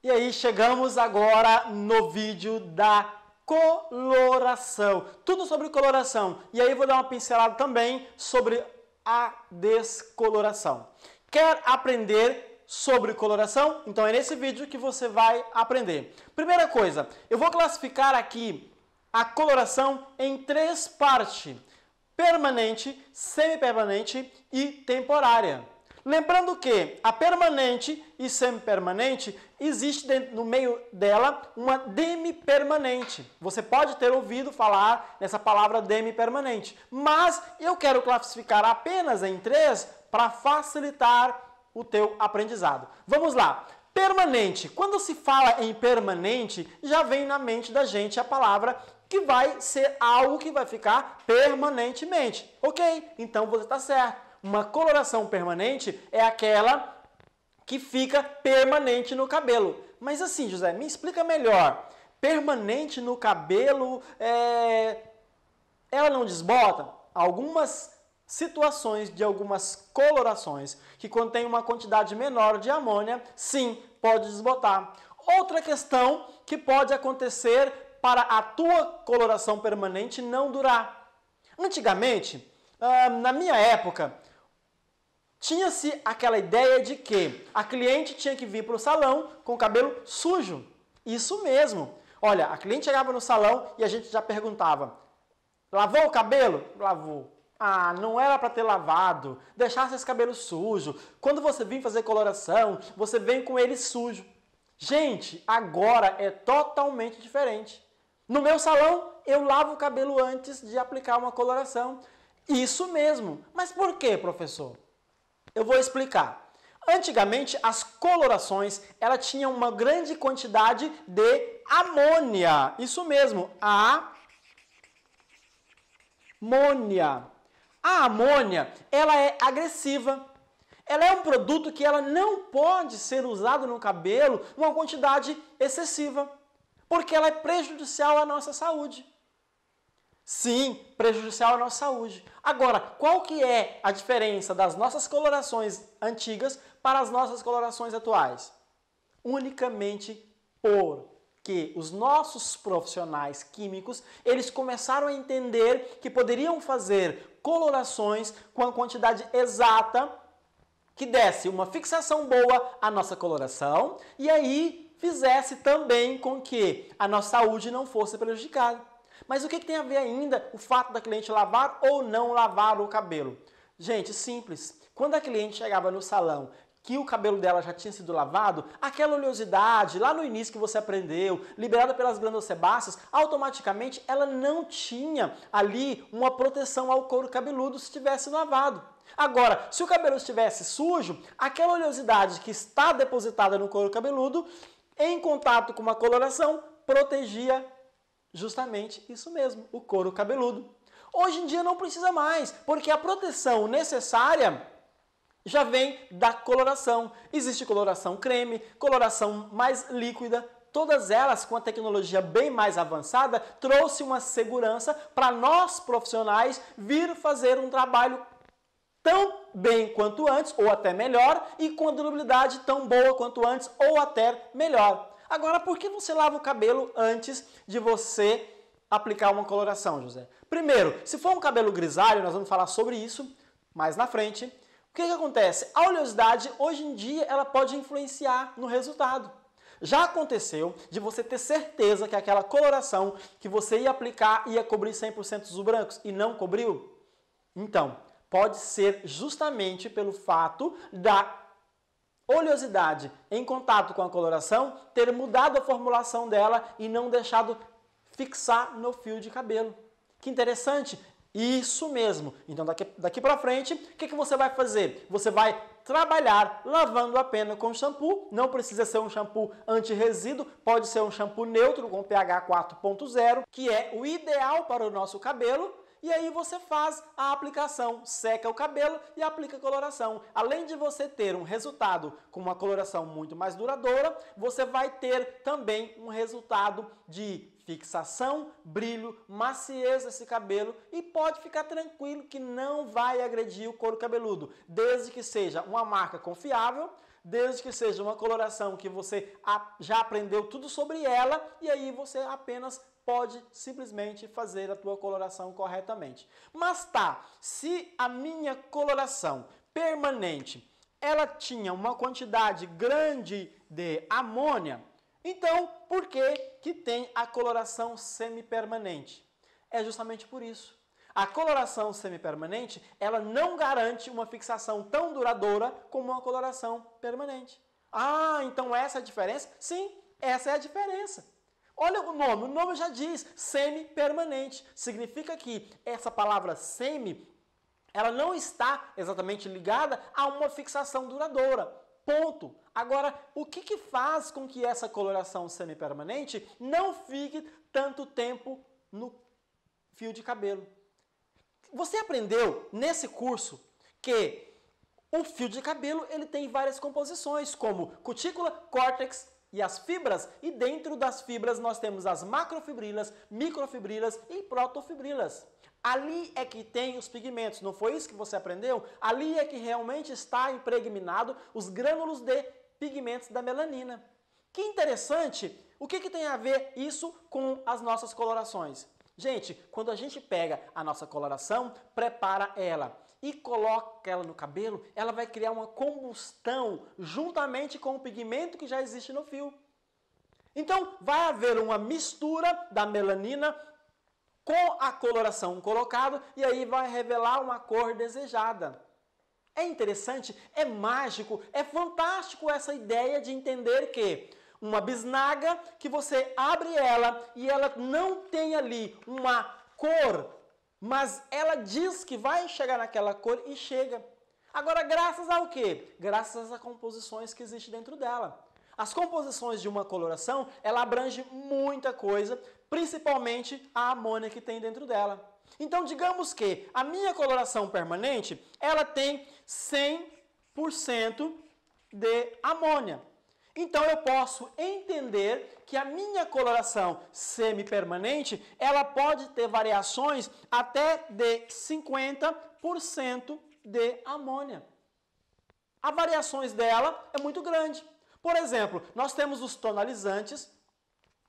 E aí, chegamos agora no vídeo da coloração. Tudo sobre coloração. E aí, vou dar uma pincelada também sobre a descoloração. Quer aprender sobre coloração? Então, é nesse vídeo que você vai aprender. Primeira coisa, eu vou classificar aqui a coloração em três partes: permanente, semipermanente e temporária. Lembrando que a permanente e semipermanente existe no meio dela uma demipermanente. Você pode ter ouvido falar nessa palavra demipermanente, mas eu quero classificar apenas em três para facilitar o teu aprendizado. Vamos lá. Permanente. Quando se fala em permanente, já vem na mente da gente a palavra que vai ser algo que vai ficar permanentemente. Ok? Então você está certo. Uma coloração permanente é aquela que fica permanente no cabelo. Mas assim, José, me explica melhor. Permanente no cabelo, ela não desbota? Algumas situações de algumas colorações que contêm uma quantidade menor de amônia, sim, pode desbotar. Outra questão que pode acontecer para a tua coloração permanente não durar. Antigamente, na minha época, tinha-se aquela ideia de que a cliente tinha que vir para o salão com o cabelo sujo. Isso mesmo. Olha, a cliente chegava no salão e a gente já perguntava: lavou o cabelo? Lavou. Ah, não era para ter lavado. Deixasse esse cabelo sujo. Quando você vem fazer coloração, você vem com ele sujo. Gente, agora é totalmente diferente. No meu salão, eu lavo o cabelo antes de aplicar uma coloração. Isso mesmo. Mas por quê, professor? Eu vou explicar. Antigamente, as colorações, ela tinham uma grande quantidade de amônia. Isso mesmo, amônia. A amônia, ela é agressiva. Ela é um produto que ela não pode ser usado no cabelo numa quantidade excessiva, porque ela é prejudicial à nossa saúde. Sim, prejudicial à nossa saúde. Agora, qual que é a diferença das nossas colorações antigas para as nossas colorações atuais? Unicamente porque os nossos profissionais químicos, eles começaram a entender que poderiam fazer colorações com a quantidade exata que desse uma fixação boa à nossa coloração e aí fizesse também com que a nossa saúde não fosse prejudicada. Mas o que tem a ver ainda o fato da cliente lavar ou não lavar o cabelo? Gente, simples. Quando a cliente chegava no salão que o cabelo dela já tinha sido lavado, aquela oleosidade lá no início que você aprendeu, liberada pelas glândulas sebáceas, automaticamente ela não tinha ali uma proteção ao couro cabeludo se tivesse lavado. Agora, se o cabelo estivesse sujo, aquela oleosidade que está depositada no couro cabeludo, em contato com uma coloração, protegia justamente isso mesmo, o couro cabeludo. Hoje em dia não precisa mais, porque a proteção necessária já vem da coloração. Existe coloração creme, coloração mais líquida, todas elas com a tecnologia bem mais avançada, trouxe uma segurança para nós profissionais vir fazer um trabalho tão bem quanto antes, ou até melhor, e com a durabilidade tão boa quanto antes, ou até melhor. Agora, por que você lava o cabelo antes de você aplicar uma coloração, José? Primeiro, se for um cabelo grisalho, nós vamos falar sobre isso mais na frente. O que acontece? A oleosidade, hoje em dia, ela pode influenciar no resultado. Já aconteceu de você ter certeza que aquela coloração que você ia aplicar ia cobrir 100% dos brancos e não cobriu? Então, pode ser justamente pelo fato da oleosidade em contato com a coloração ter mudado a formulação dela e não deixado fixar no fio de cabelo. Que interessante! Isso mesmo! Então daqui para frente, o que você vai fazer? Você vai trabalhar lavando a pena com shampoo. Não precisa ser um shampoo anti-resíduo, pode ser um shampoo neutro com pH 4.0, que é o ideal para o nosso cabelo. E aí você faz a aplicação, seca o cabelo e aplica a coloração. Além de você ter um resultado com uma coloração muito mais duradoura, você vai ter também um resultado de fixação, brilho, maciez desse cabelo e pode ficar tranquilo que não vai agredir o couro cabeludo, desde que seja uma marca confiável, desde que seja uma coloração que você já aprendeu tudo sobre ela e aí você apenas pode simplesmente fazer a tua coloração corretamente. Mas tá, se a minha coloração permanente ela tinha uma quantidade grande de amônia, então por que tem a coloração semipermanente? É justamente por isso. A coloração semipermanente, ela não garante uma fixação tão duradoura como uma coloração permanente. Ah, então essa é a diferença? Sim, essa é a diferença. Olha o nome já diz, semipermanente. Significa que essa palavra semi, ela não está exatamente ligada a uma fixação duradoura. Ponto. Agora, o que faz com que essa coloração semipermanente não fique tanto tempo no fio de cabelo? Você aprendeu nesse curso que o fio de cabelo ele tem várias composições, como cutícula, córtex e as fibras. E dentro das fibras nós temos as macrofibrilas, microfibrilas e protofibrilas. Ali é que tem os pigmentos, não foi isso que você aprendeu? Ali é que realmente está impregnado os grânulos de pigmentos da melanina. Que interessante! O que tem a ver isso com as nossas colorações? Gente, quando a gente pega a nossa coloração, prepara ela e coloca ela no cabelo, ela vai criar uma combustão juntamente com o pigmento que já existe no fio. Então, vai haver uma mistura da melanina com a coloração colocada e aí vai revelar uma cor desejada. É interessante, é mágico, é fantástico essa ideia de entender que uma bisnaga que você abre ela e ela não tem ali uma cor, mas ela diz que vai chegar naquela cor e chega. Agora, graças ao quê? Graças às composições que existem dentro dela. As composições de uma coloração, ela abrange muita coisa, principalmente a amônia que tem dentro dela. Então, digamos que a minha coloração permanente, ela tem 100% de amônia. Então, eu posso entender que a minha coloração semipermanente, ela pode ter variações até de 50% de amônia. As variações dela é muito grande. Por exemplo, nós temos os tonalizantes,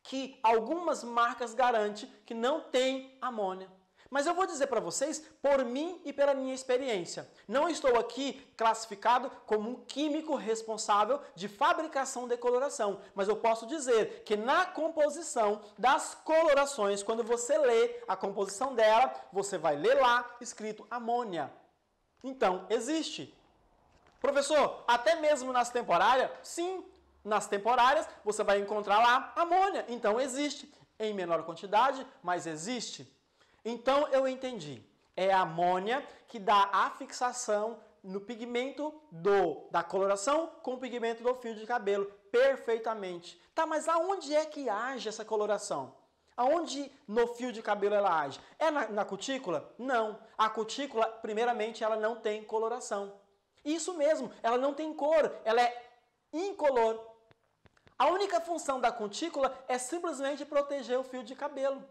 que algumas marcas garantem que não tem amônia. Mas eu vou dizer para vocês, por mim e pela minha experiência. Não estou aqui classificado como um químico responsável de fabricação de coloração, mas eu posso dizer que na composição das colorações, quando você lê a composição dela, você vai ler lá escrito amônia. Então, existe. Professor, até mesmo nas temporárias? Sim, nas temporárias você vai encontrar lá amônia. Então, existe. Em menor quantidade, mas existe. Então, eu entendi. É a amônia que dá a fixação no pigmento da coloração com o pigmento do fio de cabelo perfeitamente. Tá, mas aonde é que age essa coloração? Aonde no fio de cabelo ela age? É na cutícula? Não. A cutícula, primeiramente, ela não tem coloração. Isso mesmo, ela não tem cor, ela é incolor. A única função da cutícula é simplesmente proteger o fio de cabelo.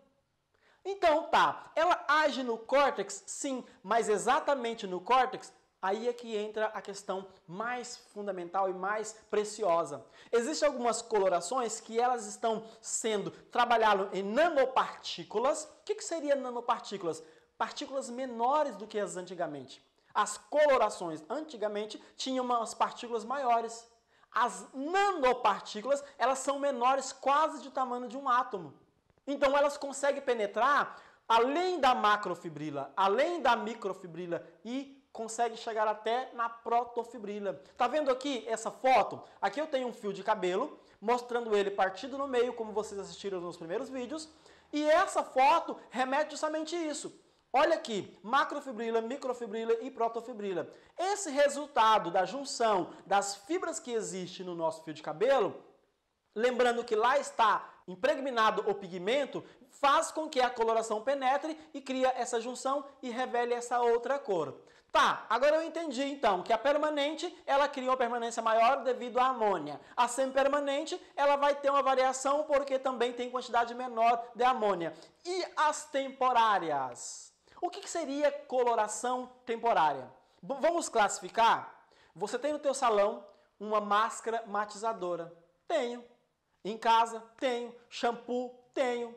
Então, tá, ela age no córtex? Sim, mas exatamente no córtex, aí é que entra a questão mais fundamental e mais preciosa. Existem algumas colorações que elas estão sendo trabalhadas em nanopartículas. O que seria nanopartículas? Partículas menores do que as antigamente. As colorações antigamente tinham umas partículas maiores. As nanopartículas, elas são menores quase do tamanho de um átomo. Então, elas conseguem penetrar além da macrofibrila, além da microfibrila e conseguem chegar até na protofibrila. Tá vendo aqui essa foto? Aqui eu tenho um fio de cabelo, mostrando ele partido no meio, como vocês assistiram nos primeiros vídeos. E essa foto remete justamente isso. Olha aqui, macrofibrila, microfibrila e protofibrila. Esse resultado da junção das fibras que existem no nosso fio de cabelo, lembrando que lá está impregnado o pigmento, faz com que a coloração penetre e cria essa junção e revele essa outra cor. Tá, agora eu entendi então que a permanente, ela cria uma permanência maior devido à amônia. A semipermanente, ela vai ter uma variação porque também tem quantidade menor de amônia. E as temporárias? O que seria coloração temporária? Vamos classificar? Você tem no teu salão uma máscara matizadora? Tenho. Em casa? Tenho. Shampoo? Tenho.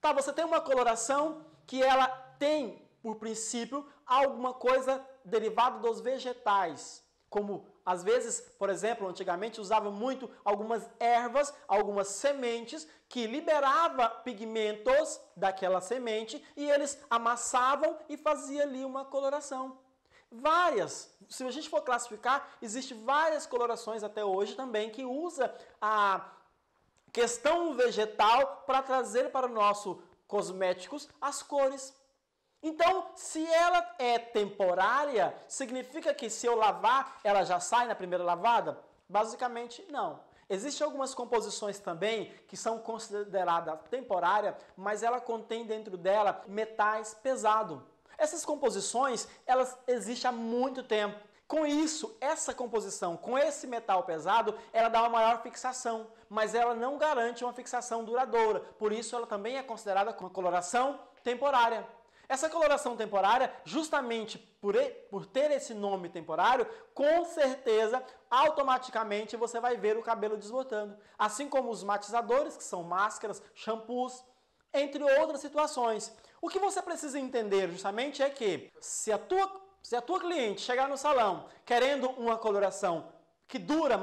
Tá, você tem uma coloração que ela tem, por princípio, alguma coisa derivada dos vegetais, como às vezes, por exemplo, antigamente usava muito algumas ervas, algumas sementes que liberava pigmentos daquela semente e eles amassavam e fazia ali uma coloração. Várias, se a gente for classificar, existem várias colorações até hoje também que usa a questão vegetal para trazer para o nosso cosméticos as cores. Então, se ela é temporária, significa que se eu lavar, ela já sai na primeira lavada? Basicamente, não. Existem algumas composições também que são consideradas temporárias, mas ela contém dentro dela metais pesados. Essas composições, elas existem há muito tempo. Com isso, essa composição, com esse metal pesado, ela dá uma maior fixação, mas ela não garante uma fixação duradoura. Por isso, ela também é considerada uma coloração temporária. Essa coloração temporária, justamente por ter esse nome temporário, com certeza, automaticamente você vai ver o cabelo desbotando. Assim como os matizadores, que são máscaras, shampoos, entre outras situações. O que você precisa entender justamente é que se a tua cliente chegar no salão querendo uma coloração que dura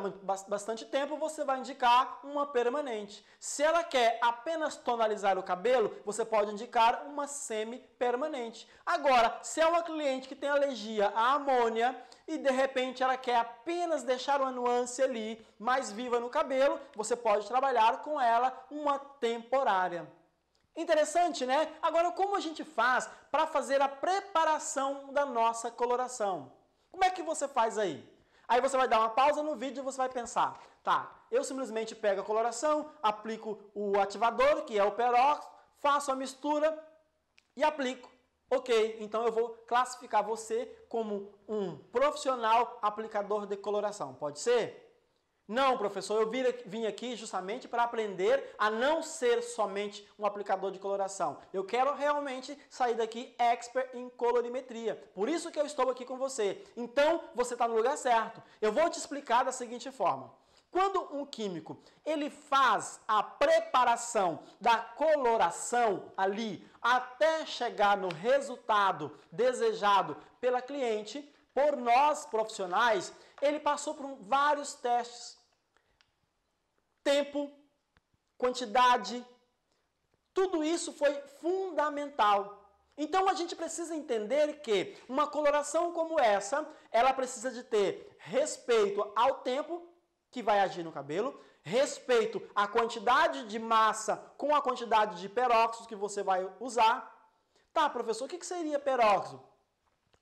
bastante tempo, você vai indicar uma permanente. Se ela quer apenas tonalizar o cabelo, você pode indicar uma semi-permanente. Agora, se é uma cliente que tem alergia à amônia e de repente ela quer apenas deixar uma nuance ali mais viva no cabelo, você pode trabalhar com ela uma temporária. Interessante, né? Agora, como a gente faz para fazer a preparação da nossa coloração? Como é que você faz aí? Aí você vai dar uma pausa no vídeo e você vai pensar, tá, eu simplesmente pego a coloração, aplico o ativador, que é o peróxido, faço a mistura e aplico. Ok, então eu vou classificar você como um profissional aplicador de coloração. Pode ser? Não, professor, eu vim aqui justamente para aprender a não ser somente um aplicador de coloração. Eu quero realmente sair daqui expert em colorimetria. Por isso que eu estou aqui com você. Então, você está no lugar certo. Eu vou te explicar da seguinte forma. Quando um químico ele faz a preparação da coloração ali até chegar no resultado desejado pela cliente, por nós profissionais, ele passou por vários testes. Tempo, quantidade, tudo isso foi fundamental. Então a gente precisa entender que uma coloração como essa, ela precisa de ter respeito ao tempo que vai agir no cabelo, respeito à quantidade de massa com a quantidade de peróxido que você vai usar. Tá, professor, o que seria peróxido?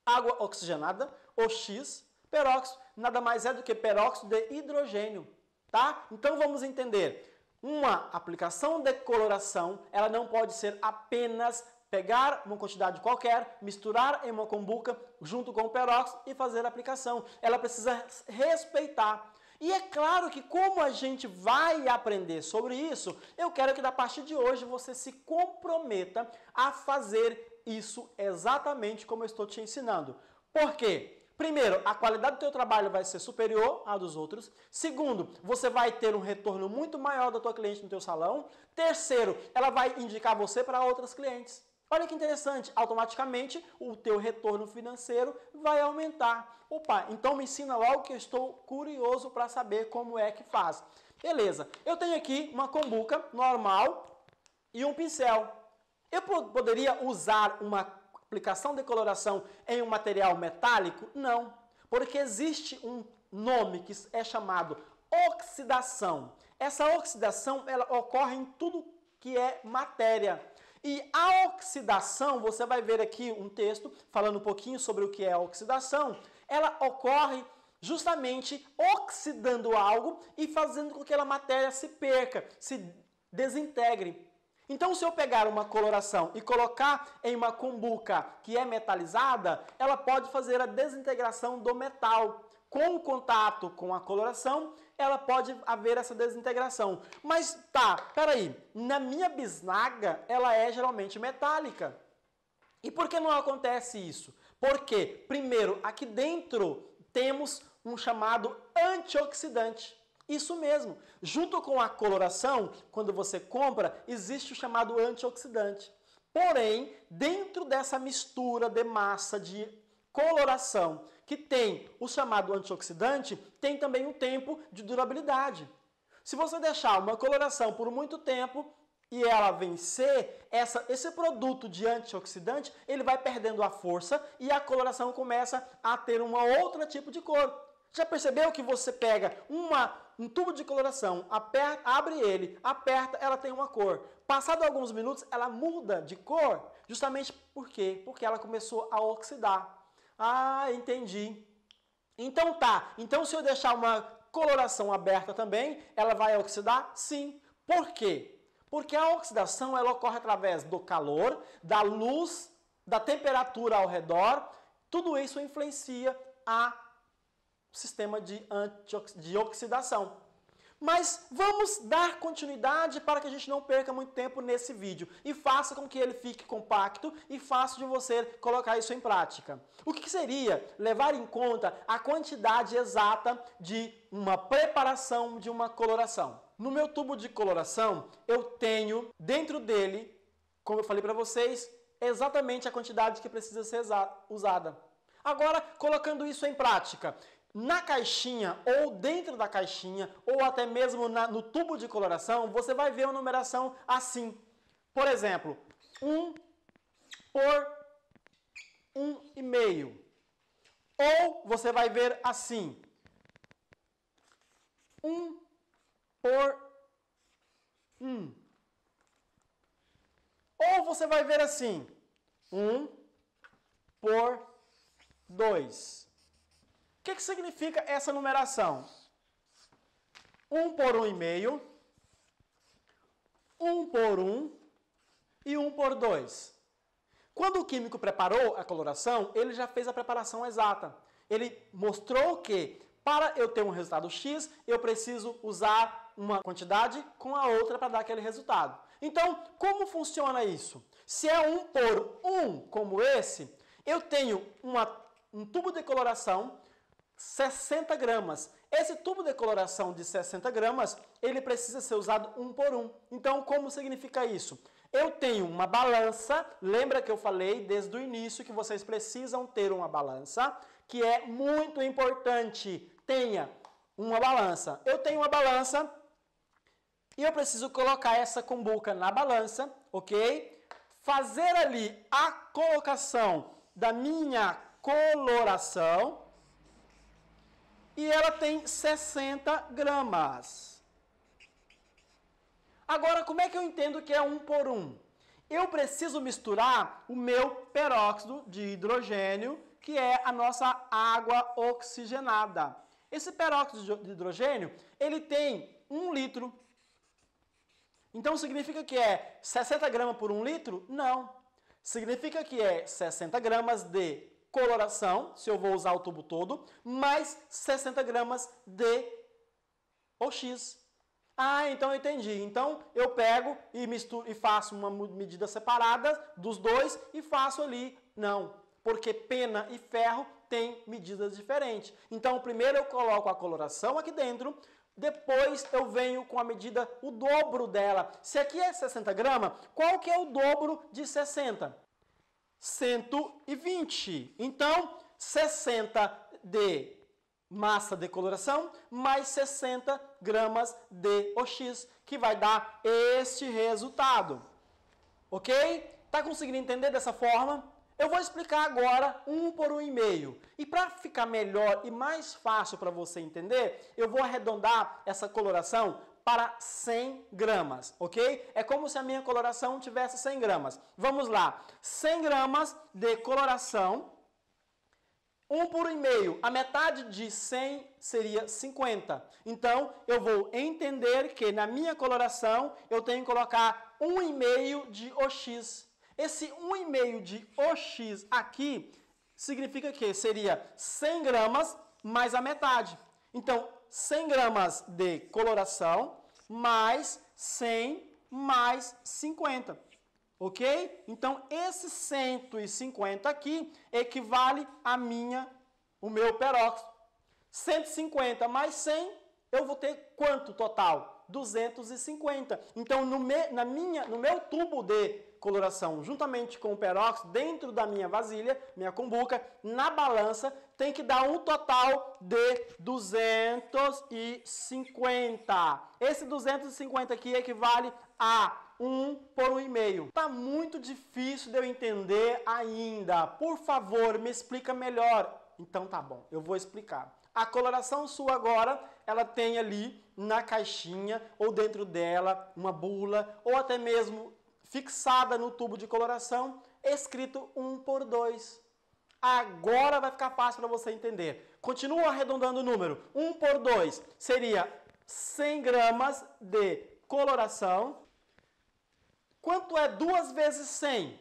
Água oxigenada, OX, peróxido, nada mais é do que peróxido de hidrogênio, tá? Então vamos entender, uma aplicação de coloração, ela não pode ser apenas pegar uma quantidade qualquer, misturar em uma cumbuca junto com o peróxido e fazer a aplicação. Ela precisa respeitar. E é claro que como a gente vai aprender sobre isso, eu quero que da partir de hoje você se comprometa a fazer isso exatamente como eu estou te ensinando. Por quê? Primeiro, a qualidade do teu trabalho vai ser superior à dos outros. Segundo, você vai ter um retorno muito maior da tua cliente no teu salão. Terceiro, ela vai indicar você para outras clientes. Olha que interessante, automaticamente o teu retorno financeiro vai aumentar. Opa, então me ensina logo que eu estou curioso para saber como é que faz. Beleza, eu tenho aqui uma cumbuca normal e um pincel. Eu poderia usar uma aplicação de coloração em um material metálico? Não, porque existe um nome que é chamado oxidação. Essa oxidação ela ocorre em tudo que é matéria. E a oxidação, você vai ver aqui um texto falando um pouquinho sobre o que é a oxidação, ela ocorre justamente oxidando algo e fazendo com que aquela matéria se perca, se desintegre. Então, se eu pegar uma coloração e colocar em uma cumbuca que é metalizada, ela pode fazer a desintegração do metal. Com o contato com a coloração, ela pode haver essa desintegração. Mas tá, peraí, na minha bisnaga, ela é geralmente metálica. E por que não acontece isso? Porque, primeiro, aqui dentro temos um chamado antioxidante. Isso mesmo. Junto com a coloração, quando você compra, existe o chamado antioxidante. Porém, dentro dessa mistura de massa de coloração que tem o chamado antioxidante, tem também um tempo de durabilidade. Se você deixar uma coloração por muito tempo e ela vencer, esse produto de antioxidante, ele vai perdendo a força e a coloração começa a ter um outro tipo de cor. Já percebeu que você pega um tubo de coloração, aperta, abre ele, aperta, ela tem uma cor. Passado alguns minutos, ela muda de cor, justamente por quê? Porque ela começou a oxidar. Ah, entendi. Então tá. Então se eu deixar uma coloração aberta também, ela vai oxidar? Sim. Por quê? Porque a oxidação ela ocorre através do calor, da luz, da temperatura ao redor. Tudo isso influencia o sistema de oxidação. Mas vamos dar continuidade para que a gente não perca muito tempo nesse vídeo e faça com que ele fique compacto e fácil de você colocar isso em prática. O que seria levar em conta a quantidade exata de uma preparação de uma coloração? No meu tubo de coloração, eu tenho dentro dele, como eu falei para vocês, exatamente a quantidade que precisa ser usada. Agora, colocando isso em prática, na caixinha, ou dentro da caixinha, ou até mesmo no tubo de coloração, você vai ver uma numeração assim. Por exemplo, 1 por 1,5. Ou você vai ver assim. 1 por 1. Ou você vai ver assim. 1 por 2. O que significa essa numeração? 1 por 1,5, 1 por 1 e 1 por 2. Quando o químico preparou a coloração, ele já fez a preparação exata. Ele mostrou que para eu ter um resultado X, eu preciso usar uma quantidade com a outra para dar aquele resultado. Então, como funciona isso? Se é 1 por 1, como esse, eu tenho um tubo de coloração 60 gramas. Esse tubo de coloração de 60 gramas, ele precisa ser usado 1 por 1. Então, como significa isso? Eu tenho uma balança, lembra que eu falei desde o início que vocês precisam ter uma balança, que é muito importante. Tenha uma balança. Eu tenho uma balança e eu preciso colocar essa cumbuca na balança, ok? Fazer ali a colocação da minha coloração. E ela tem 60 gramas. Agora, como é que eu entendo que é 1 por 1? Eu preciso misturar o meu peróxido de hidrogênio, que é a nossa água oxigenada. Esse peróxido de hidrogênio, ele tem 1 litro. Então, significa que é 60 gramas por 1 litro? Não. Significa que é 60 gramas de coloração, se eu vou usar o tubo todo, mais 60 gramas de OX. Ah, então eu entendi. Então eu pego e misturo e faço uma medida separada dos dois e faço ali. Não, porque pena e ferro têm medidas diferentes. Então primeiro eu coloco a coloração aqui dentro, depois eu venho com a medida, o dobro dela. Se aqui é 60 gramas, qual que é o dobro de 60? 120. Então, 60 de massa de coloração mais 60 gramas de OX, que vai dar este resultado. Ok? Tá conseguindo entender dessa forma? Eu vou explicar agora 1 por 1,5. E para ficar melhor e mais fácil para você entender, eu vou arredondar essa coloração para 100 gramas, ok? É como se a minha coloração tivesse 100 gramas. Vamos lá. 100 gramas de coloração. 1 por 1,5. A metade de 100 seria 50. Então, eu vou entender que na minha coloração eu tenho que colocar 1,5 de OX. Esse 1,5 de OX aqui significa que seria 100 gramas mais a metade. Então, 100 gramas de coloração mais 100 mais 50. Ok? Então, esse 150 aqui equivale o meu peróxido. 150 mais 100, eu vou ter quanto total? 250. Então, no meu tubo de coloração, juntamente com o peróxido, dentro da minha vasilha, minha cumbuca, na balança, tem que dar um total de 250. Esse 250 aqui equivale a 1 por 1,5. Tá muito difícil de eu entender ainda. Por favor, me explica melhor. Então tá bom, eu vou explicar. A coloração sua agora, ela tem ali na caixinha ou dentro dela uma bula ou até mesmo fixada no tubo de coloração, escrito 1 por 2. Agora vai ficar fácil para você entender. Continua arredondando o número. 1 por 2 seria 100 gramas de coloração. Quanto é 2 vezes 100?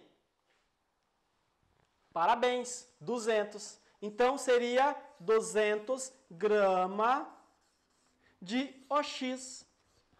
Parabéns, 200. Então, seria 200 gramas de OX.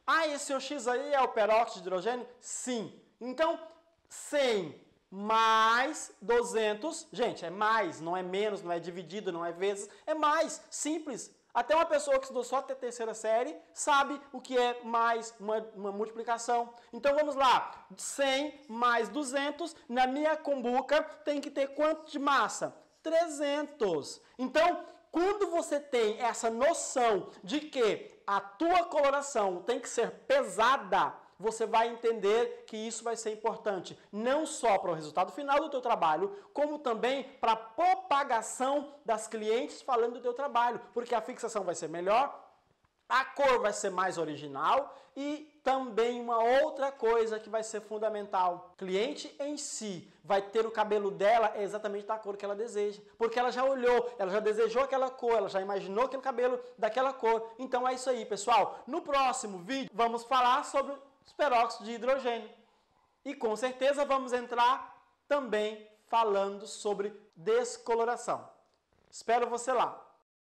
Ah, esse OX aí é o peróxido de hidrogênio? Sim. Então, 100 mais 200, gente, é mais, não é menos, não é dividido, não é vezes, é mais, simples. Até uma pessoa que estudou só até a terceira série sabe o que é mais uma multiplicação. Então, vamos lá. 100 mais 200, na minha cumbuca tem que ter quanto de massa? 300. Então, quando você tem essa noção de que a tua coloração tem que ser pesada, você vai entender que isso vai ser importante, não só para o resultado final do teu trabalho, como também para a propagação das clientes falando do teu trabalho, porque a fixação vai ser melhor, a cor vai ser mais original e também uma outra coisa que vai ser fundamental. O cliente em si vai ter o cabelo dela exatamente da cor que ela deseja. Porque ela já olhou, ela já desejou aquela cor, ela já imaginou aquele cabelo daquela cor. Então é isso aí, pessoal. No próximo vídeo vamos falar sobre os peróxidos de hidrogênio. E com certeza vamos entrar também falando sobre descoloração. Espero você lá.